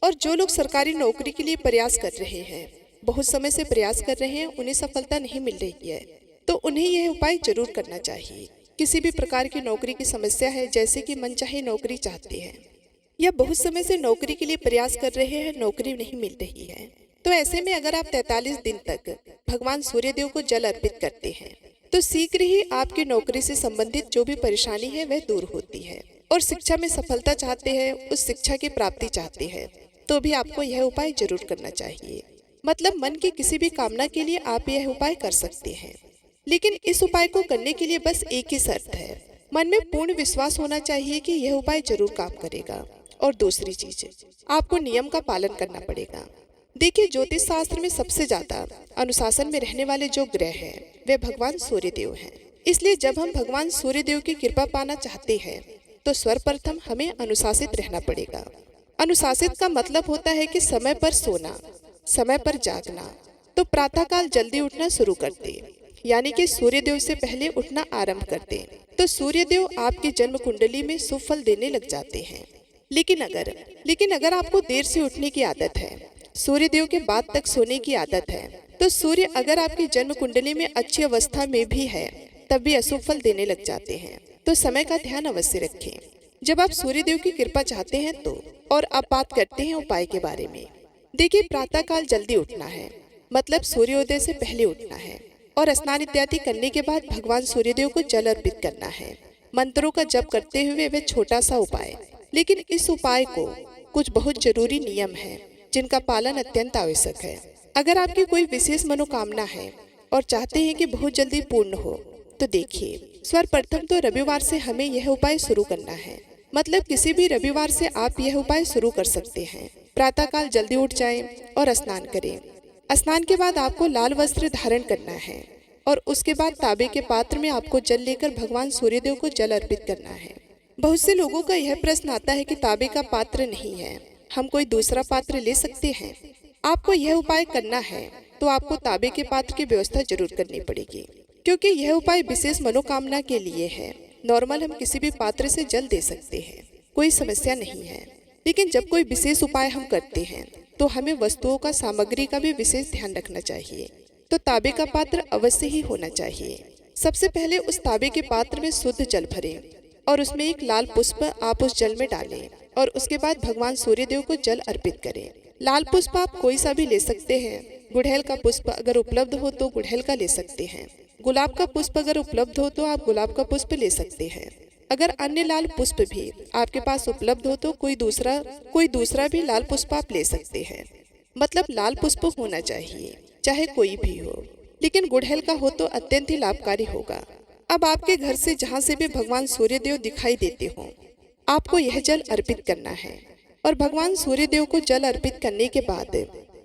और जो लोग सरकारी नौकरी के लिए प्रयास कर रहे हैं, बहुत समय से प्रयास कर रहे हैं, उन्हें सफलता नहीं मिल रही है, तो उन्हें यह उपाय जरूर करना चाहिए। किसी भी प्रकार की नौकरी की समस्या है, जैसे कि मनचाही नौकरी चाहते हैं या बहुत समय से नौकरी के लिए प्रयास कर रहे हैं, नौकरी नहीं मिल रही है, तो ऐसे में अगर आप 43 दिन तक भगवान सूर्य देव को जल अर्पित करते हैं तो शीघ्र ही आपकी नौकरी से संबंधित जो भी परेशानी है वह दूर होती है। और शिक्षा में सफलता चाहते हैं, उस शिक्षा की प्राप्ति चाहते हैं, तो भी आपको यह उपाय जरूर करना चाहिए। मतलब मन की किसी भी कामना के लिए आप यह उपाय कर सकते हैं, लेकिन इस उपाय को करने के लिए बस एक ही शर्त है, मन में पूर्ण विश्वास होना चाहिए कि यह उपाय जरूर काम करेगा। और दूसरी चीज, आपको नियम का पालन करना पड़ेगा। देखिए, ज्योतिष शास्त्र में सबसे ज्यादा अनुशासन में रहने वाले जो ग्रह हैं वे भगवान सूर्य देव हैं। इसलिए जब हम भगवान सूर्य देव की कृपा पाना चाहते हैं तो सर्वप्रथम हमें अनुशासित रहना पड़ेगा। अनुशासित का मतलब होता है कि समय पर सोना, समय पर जागना। तो प्रातःकाल जल्दी उठना शुरू कर दे, यानी कि सूर्य देव से पहले उठना आरंभ कर दे, तो सूर्य देव आपकी जन्म कुंडली में शुभ फल देने लग जाते हैं। लेकिन अगर आपको देर से उठने की आदत है, सूर्य देव के बाद तक सोने की आदत है, तो सूर्य अगर आपकी जन्म कुंडली में अच्छी अवस्था में भी है तब भी अशुभ फल देने लग जाते हैं। तो समय का ध्यान अवश्य रखें जब आप सूर्य देव की कृपा चाहते हैं तो। और अब बात करते हैं उपाय के बारे में। देखिए, प्रातःकाल जल्दी उठना है, मतलब सूर्योदय से पहले उठना है और स्नान इत्यादि करने के बाद भगवान सूर्य देव को जल अर्पित करना है, मंत्रों का जप करते हुए। वह छोटा सा उपाय, लेकिन इस उपाय को कुछ बहुत जरूरी नियम है जिनका पालन अत्यंत आवश्यक है। अगर आपकी कोई विशेष मनोकामना है और चाहते हैं कि बहुत जल्दी पूर्ण हो, तो देखिए, सर्वप्रथम तो रविवार से हमें यह उपाय शुरू करना है। मतलब किसी भी रविवार से आप यह उपाय शुरू कर सकते हैं। प्रातःकाल जल्दी उठ जाएं और स्नान करें। स्नान के बाद आपको लाल वस्त्र धारण करना है और उसके बाद तांबे के पात्र में आपको जल लेकर भगवान सूर्यदेव को जल अर्पित करना है। बहुत से लोगों का यह प्रश्न आता है कि तांबे का पात्र नहीं है, हम कोई दूसरा पात्र ले सकते हैं? आपको यह उपाय करना है तो आपको तांबे के पात्र की व्यवस्था जरूर करनी पड़ेगी, क्योंकि यह उपाय विशेष मनोकामना के लिए है। नॉर्मल हम किसी भी पात्र से जल दे सकते हैं। कोई समस्या नहीं है। लेकिन जब कोई विशेष उपाय हम करते हैं तो हमें वस्तुओं का सामग्री का भी विशेष ध्यान रखना चाहिए। तो तांबे का पात्र अवश्य ही होना चाहिए। सबसे पहले उस तांबे के पात्र में शुद्ध जल भरें और उसमें एक लाल पुष्प आप उस जल में डालें और उसके बाद भगवान सूर्यदेव को जल अर्पित करें। लाल पुष्प आप कोई सा भी ले सकते हैं। गुड़हल का पुष्प अगर उपलब्ध हो तो गुड़हल का ले सकते हैं। गुलाब का पुष्प अगर उपलब्ध हो तो आप गुलाब का पुष्प ले सकते हैं। अगर अन्य लाल पुष्प भी आपके पास उपलब्ध हो तो कोई दूसरा भी लाल पुष्प आप ले सकते हैं। मतलब लाल पुष्प होना चाहिए, चाहे कोई भी हो, लेकिन गुड़हल का हो तो अत्यंत ही लाभकारी होगा। अब आपके घर से जहाँ से भी भगवान सूर्यदेव दिखाई देते हों, आपको यह जल अर्पित करना है और भगवान सूर्यदेव को जल अर्पित करने के बाद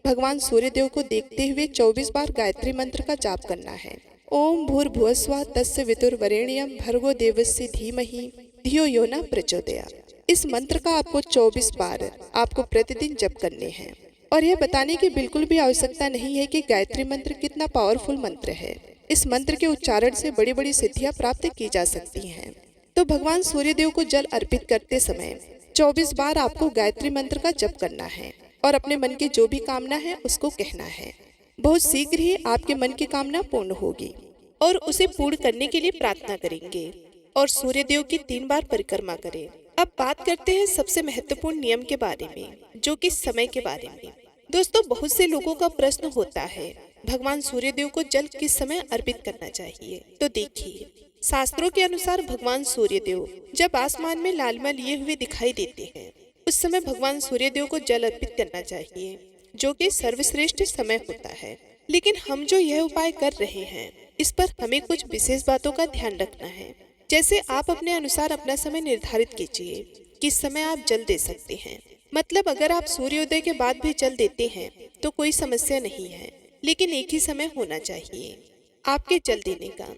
भगवान सूर्यदेव को देखते हुए 24 बार गायत्री मंत्र का जाप करना है। ओम भूर्भुवस्वः तस्य वितुर्वरेण्यं भर्गो देवस्य धीमहि धियो यो न प्रचोदयात्। इस मंत्र का आपको 24 बार आपको प्रतिदिन जप करने हैं। और यह बताने की बिल्कुल भी आवश्यकता नहीं है कि गायत्री मंत्र कितना पावरफुल मंत्र है। इस मंत्र के उच्चारण से बड़ी बड़ी सिद्धियां प्राप्त की जा सकती हैं। तो भगवान सूर्यदेव को जल अर्पित करते समय 24 बार आपको गायत्री मंत्र का जप करना है और अपने मन की जो भी कामना है उसको कहना है। बहुत शीघ्र ही आपके मन की कामना पूर्ण होगी और उसे पूर्ण करने के लिए प्रार्थना करेंगे और सूर्यदेव की 3 बार परिक्रमा करें। अब बात करते हैं सबसे महत्वपूर्ण नियम के बारे में, जो कि समय के बारे में। दोस्तों, बहुत से लोगों का प्रश्न होता है भगवान सूर्यदेव को जल किस समय अर्पित करना चाहिए। तो देखिए, शास्त्रों के अनुसार भगवान सूर्यदेव जब आसमान में लालिमा लिए हुए दिखाई देते हैं उस समय भगवान सूर्यदेव को जल अर्पित करना चाहिए, जो कि सर्वश्रेष्ठ समय होता है। लेकिन हम जो यह उपाय कर रहे हैं इस पर हमें कुछ विशेष बातों का ध्यान रखना है। जैसे आप अपने अनुसार अपना समय निर्धारित कीजिए, किस समय आप जल दे सकते हैं। मतलब अगर आप सूर्योदय के बाद भी जल देते हैं तो कोई समस्या नहीं है, लेकिन एक ही समय होना चाहिए आपके जल देने का।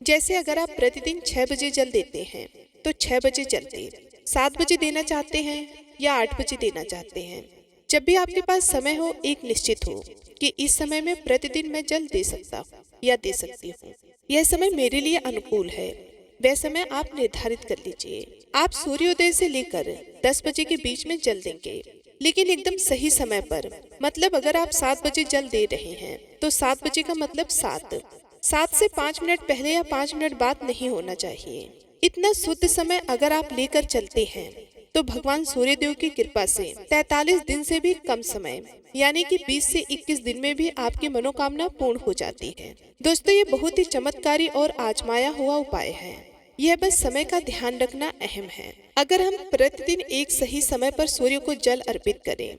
जैसे अगर आप प्रतिदिन 6 बजे जल देते हैं तो 6 बजे जल दें। 7 बजे देना चाहते हैं या 8 बजे देना चाहते हैं, जब भी आपके पास समय हो, एक निश्चित हो कि इस समय में प्रतिदिन मैं जल दे सकता हूँ या दे सकती हूँ, यह समय मेरे लिए अनुकूल है, वह समय आप निर्धारित कर लीजिए। आप सूर्योदय से लेकर 10 बजे के बीच में जल देंगे, लेकिन एकदम सही समय पर। मतलब अगर आप 7 बजे जल दे रहे हैं तो 7 बजे का मतलब 7 से 5 मिनट पहले या 5 मिनट बाद नहीं होना चाहिए। इतना शुद्ध समय अगर आप लेकर चलते हैं तो भगवान सूर्यदेव की कृपा से 43 दिन से भी कम समय यानी कि 20 से 21 दिन में भी आपकी मनोकामना पूर्ण हो जाती है। दोस्तों, ये बहुत ही चमत्कारी और आजमाया हुआ उपाय है। यह बस समय का ध्यान रखना अहम है। अगर हम प्रतिदिन एक सही समय पर सूर्य को जल अर्पित करें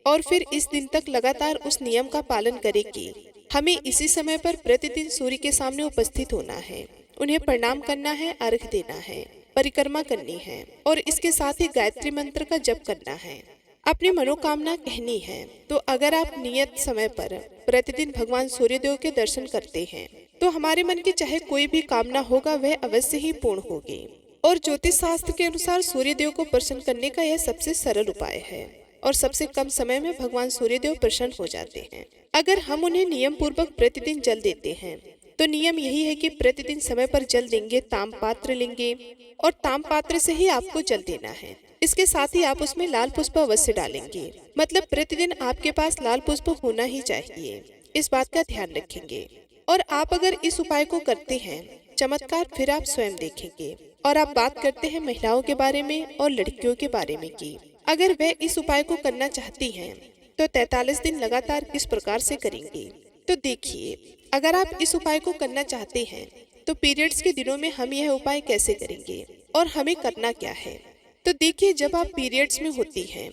और फिर इस दिन तक लगातार उस नियम का पालन करें कि हमें इसी समय पर प्रतिदिन सूर्य के सामने उपस्थित होना है, उन्हें प्रणाम करना है, अर्घ्य देना है, परिक्रमा करनी है और इसके साथ ही गायत्री मंत्र का जप करना है, अपनी मनोकामना कहनी है। तो अगर आप नियत समय पर प्रतिदिन भगवान सूर्यदेव के दर्शन करते हैं तो हमारे मन की चाहे कोई भी कामना होगा वह अवश्य ही पूर्ण होगी। और ज्योतिष शास्त्र के अनुसार सूर्यदेव को प्रसन्न करने का यह सबसे सरल उपाय है और सबसे कम समय में भगवान सूर्यदेव प्रसन्न हो जाते हैं। अगर हम उन्हें नियम पूर्वक प्रतिदिन जल देते हैं तो नियम यही है कि प्रतिदिन समय पर जल देंगे, ताम पात्र लेंगे और ताम पात्र से ही आपको जल देना है। इसके साथ ही आप उसमें लाल पुष्प अवश्य डालेंगे। मतलब प्रतिदिन आपके पास लाल पुष्प होना ही चाहिए, इस बात का ध्यान रखेंगे। और आप अगर इस उपाय को करते हैं, चमत्कार फिर आप स्वयं देखेंगे। और आप बात करते हैं महिलाओं के बारे में और लड़कियों के बारे में कि अगर वह इस उपाय को करना चाहती हैं तो 43 दिन लगातार किस प्रकार से करेंगी। तो देखिए, अगर आप इस उपाय को करना चाहते हैं तो पीरियड्स के दिनों में हम यह उपाय कैसे करेंगे और हमें करना क्या है। तो देखिए, जब आप पीरियड्स में होती हैं,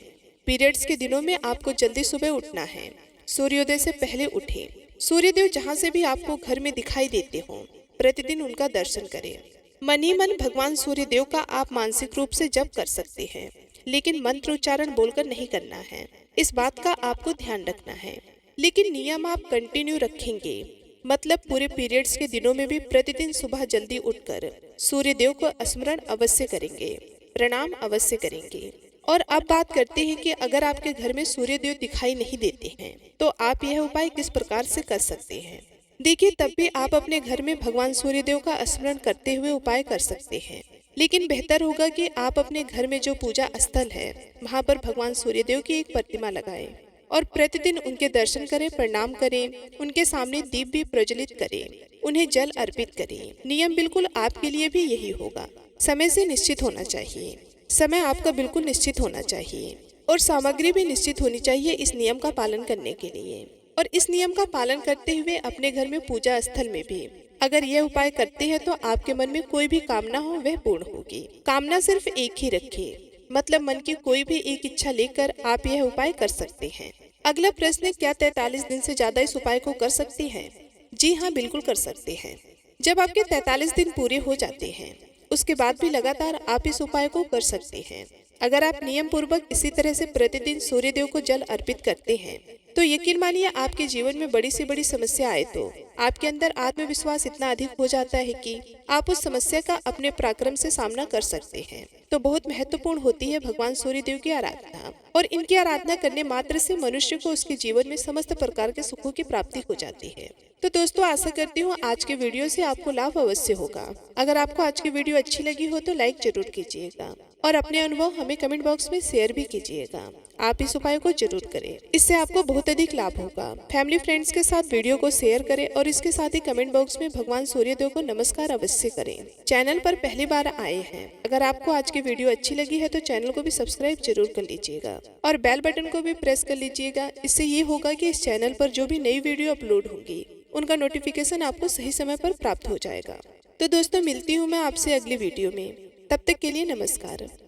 पीरियड्स के दिनों में आपको जल्दी सुबह उठना है। सूर्योदय से पहले उठें। सूर्यदेव जहाँ से भी आपको घर में दिखाई देते हों, प्रतिदिन उनका दर्शन करें। मन ही मन भगवान सूर्यदेव का आप मानसिक रूप से जप कर सकते हैं, लेकिन मंत्र उच्चारण बोलकर नहीं करना है, इस बात का आपको ध्यान रखना है। लेकिन नियम आप कंटिन्यू रखेंगे। मतलब पूरे पीरियड्स के दिनों में भी प्रतिदिन सुबह जल्दी उठकर सूर्यदेव को स्मरण अवश्य करेंगे, प्रणाम अवश्य करेंगे। और अब बात करते हैं कि अगर आपके घर में सूर्यदेव दिखाई नहीं देते हैं तो आप यह उपाय किस प्रकार से कर सकते हैं। देखिए, तब भी आप अपने घर में भगवान सूर्यदेव का स्मरण करते हुए उपाय कर सकते हैं। लेकिन बेहतर होगा कि आप अपने घर में जो पूजा स्थल है वहाँ पर भगवान सूर्यदेव की एक प्रतिमा लगाएं और प्रतिदिन उनके दर्शन करें, प्रणाम करें, उनके सामने दीप भी प्रज्वलित करें, उन्हें जल अर्पित करें। नियम बिल्कुल आपके लिए भी यही होगा। समय से निश्चित होना चाहिए, समय आपका बिल्कुल निश्चित होना चाहिए और सामग्री भी निश्चित होनी चाहिए इस नियम का पालन करने के लिए। और इस नियम का पालन करते हुए अपने घर में पूजा स्थल में भी अगर यह उपाय करते हैं तो आपके मन में कोई भी कामना हो वह पूर्ण होगी। कामना सिर्फ एक ही रखिए, मतलब मन की कोई भी एक इच्छा लेकर आप यह उपाय कर सकते हैं। अगला प्रश्न है, क्या 43 दिन से ज्यादा इस उपाय को कर सकते हैं? जी हाँ, बिल्कुल कर सकते हैं। जब आपके 43 दिन पूरे हो जाते हैं उसके बाद भी लगातार आप इस उपाय को कर सकते हैं। अगर आप नियम पूर्वक इसी तरह से प्रतिदिन सूर्यदेव को जल अर्पित करते हैं तो यकीन मानिए आपके जीवन में बड़ी से बड़ी समस्या आए तो आपके अंदर आत्मविश्वास इतना अधिक हो जाता है कि आप उस समस्या का अपने पराक्रम से सामना कर सकते हैं। तो बहुत महत्वपूर्ण होती है भगवान सूर्यदेव की आराधना, और इनकी आराधना करने मात्र से मनुष्य को उसके जीवन में समस्त प्रकार के सुखों की प्राप्ति हो जाती है। तो दोस्तों, आशा करती हूँ आज के वीडियो से आपको लाभ अवश्य होगा। अगर आपको आज की वीडियो अच्छी लगी हो तो लाइक जरूर कीजिएगा और अपने अनुभव हमें कमेंट बॉक्स में शेयर भी कीजिएगा। आप इस उपाय को जरूर करें, इससे आपको बहुत अधिक लाभ होगा। फैमिली फ्रेंड्स के साथ वीडियो को शेयर करें और इसके साथ ही कमेंट बॉक्स में भगवान सूर्यदेव को नमस्कार अवश्य करें। चैनल पर पहली बार आए हैं, अगर आपको आज की वीडियो अच्छी लगी है तो चैनल को भी सब्सक्राइब जरूर कर लीजिएगा और बेल बटन को भी प्रेस कर लीजिएगा। इससे ये होगा कि इस चैनल पर जो भी नई वीडियो अपलोड होंगी उनका नोटिफिकेशन आपको सही समय पर प्राप्त हो जाएगा। तो दोस्तों, मिलती हूँ मैं आपसे अगली वीडियो में, तब तक के लिए नमस्कार।